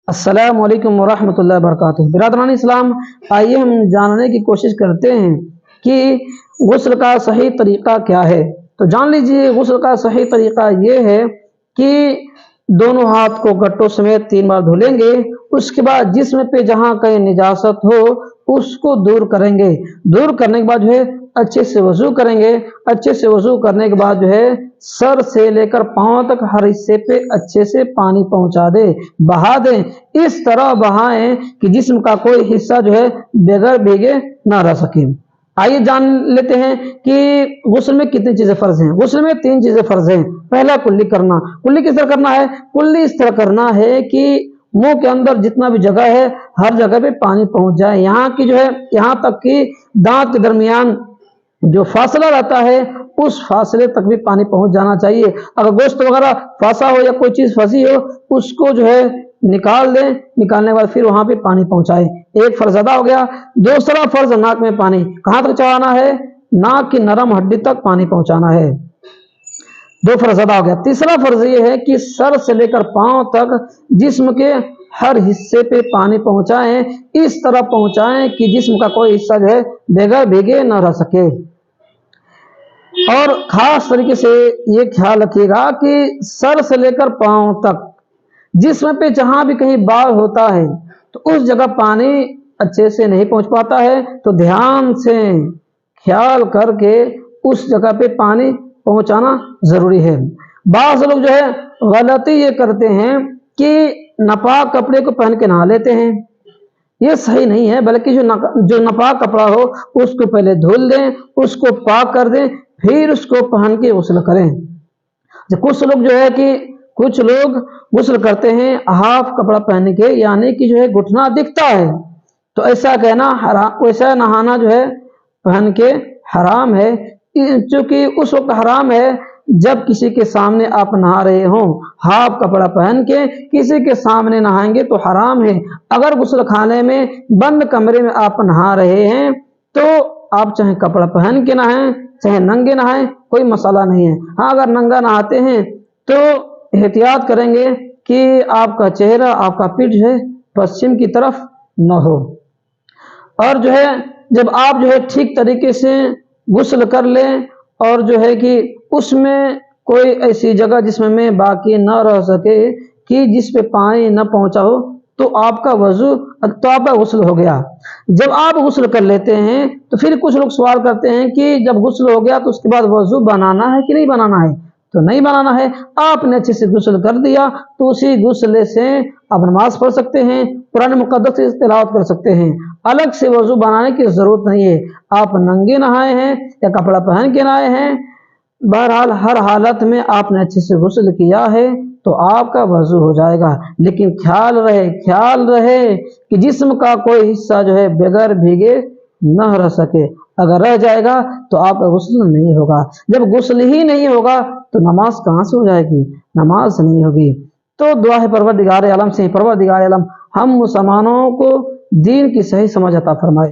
अस्सलाम वालेकुम वरहमतुल्लाहि वबरकातुहू। बिरादरान इस्लाम, आइए हम जानने की कोशिश करते हैं कि गुस्ल का सही तरीक़ा क्या है। तो जान लीजिए, गुस्ल का सही तरीक़ा ये है कि दोनों हाथ को गट्टों समेत 3 बार धुलेंगे। उसके बाद जिस्म पे जहाँ कहीं निजासत हो उसको दूर करेंगे। दूर करने के बाद जो है अच्छे से वज़ू करेंगे। अच्छे से वज़ू करने के बाद जो है सर से लेकर पाँव तक हर हिस्से पे अच्छे से पानी पहुंचा दे, बहा दें। इस तरह बहाएं कि जिस्म का कोई हिस्सा जो है बगैर भीगे ना रह सके। आइए जान लेते हैं कि गुस्ल में कितनी चीजें फर्ज हैं। गुस्ल में 3 चीजें फर्ज हैं। पहला कुल्ली करना। कुल्ली किस तरह करना है? कुल्ली इस तरह करना है कि मुंह के अंदर जितना भी जगह है हर जगह पे पानी पहुंच जाए। यहाँ की जो है यहाँ तक कि दांत के दरमियान जो फासला रहता है उस फासले तक भी पानी पहुंच जाना चाहिए। अगर गोश्त वगैरह फंसा हो या कोई चीज फंसी हो उसको जो है निकाल दें। निकालने के बाद फिर वहां पे पानी पहुंचाएं। एक फर्ज अदा हो गया। दूसरा फर्ज नाक में पानी कहां तक चढ़ाना है? नाक की नरम हड्डी तक पानी पहुंचाना है। 2 फर्ज अदा हो गया। तीसरा फर्ज ये है कि सर से लेकर पांव तक जिस्म के हर हिस्से पे पानी पहुंचाएं। इस तरह पहुंचाएं कि जिस्म का कोई हिस्सा जो है बगैर भीगे न रह सके। और खास तरीके से ये ख्याल रखिएगा कि सर से लेकर पांव तक जिस्म पे जहां भी कहीं बाल होता है तो उस जगह पानी अच्छे से नहीं पहुंच पाता है, तो ध्यान से ख्याल करके उस जगह पे पानी पहुंचाना जरूरी है। बाज़ लोग जो है गलती ये करते हैं कि नापाक कपड़े को पहन के नहा लेते हैं। ये सही नहीं है, बल्कि जो नापाक कपड़ा हो उसको पहले धुल दें, उसको पाक कर दें, फिर उसको पहन के गुस्ल करें। कुछ लोग जो है कि कुछ लोग गुस्ल करते हैं हाफ कपड़ा पहन के, यानी कि जो है घुटना दिखता है, तो ऐसा कहना हराम, वैसा नहाना जो है पहन के हराम है। क्योंकि उस वक्त हराम है जब किसी के सामने आप नहा रहे हो। हाफ कपड़ा पहन के किसी के सामने नहाएंगे तो हराम है। अगर गुस्ल खाने में बंद कमरे में आप नहा रहे हैं तो आप चाहे कपड़ा पहन के नहाएं चाहे नंगे नहाएं, कोई मसला नहीं है। हाँ, अगर नंगा नहाते हैं तो एहतियात करेंगे कि आपका चेहरा, आपका पीठ जो है पश्चिम की तरफ न हो। और जो है जब आप जो है ठीक तरीके से गुस्ल कर लें और जो है कि उसमें कोई ऐसी जगह जिसमें में बाकी न रह सके कि जिस पे पानी न पहुंचा हो, तो आपका गुस्ल हो गया। जब आप गुस्ल कर लेते हैं तो फिर कुछ लोग सवाल करते हैं कि जब गुस्ल हो गया तो उसके बाद वजू बनाना है कि नहीं बनाना है? तो नहीं बनाना है। आपने अच्छे से गुस्ल कर दिया तो उसी गुस्ले से आप नमाज पढ़ सकते हैं, कुरान मुक़द्दस से तिलावत कर सकते हैं। अलग से वजू बनाने की जरूरत नहीं है। आप नंगे नहाए हैं या कपड़ा पहन के नहाए हैं, बहरहाल हर हालत में आपने अच्छे से गुस्ल किया है तो आपका वजू हो जाएगा। लेकिन ख्याल रहे कि जिस्म का कोई हिस्सा जो है बगैर भीगे न रह सके। अगर रह जाएगा तो आपका गुस्ल नहीं होगा। जब गुस्ल ही नहीं होगा तो नमाज कहाँ से हो जाएगी? नमाज नहीं होगी। तो दुआ है परवरदिगार आलम से, परवरदिगार आलम हम मुसलमानों को दीन की सही समझ अता फरमाए।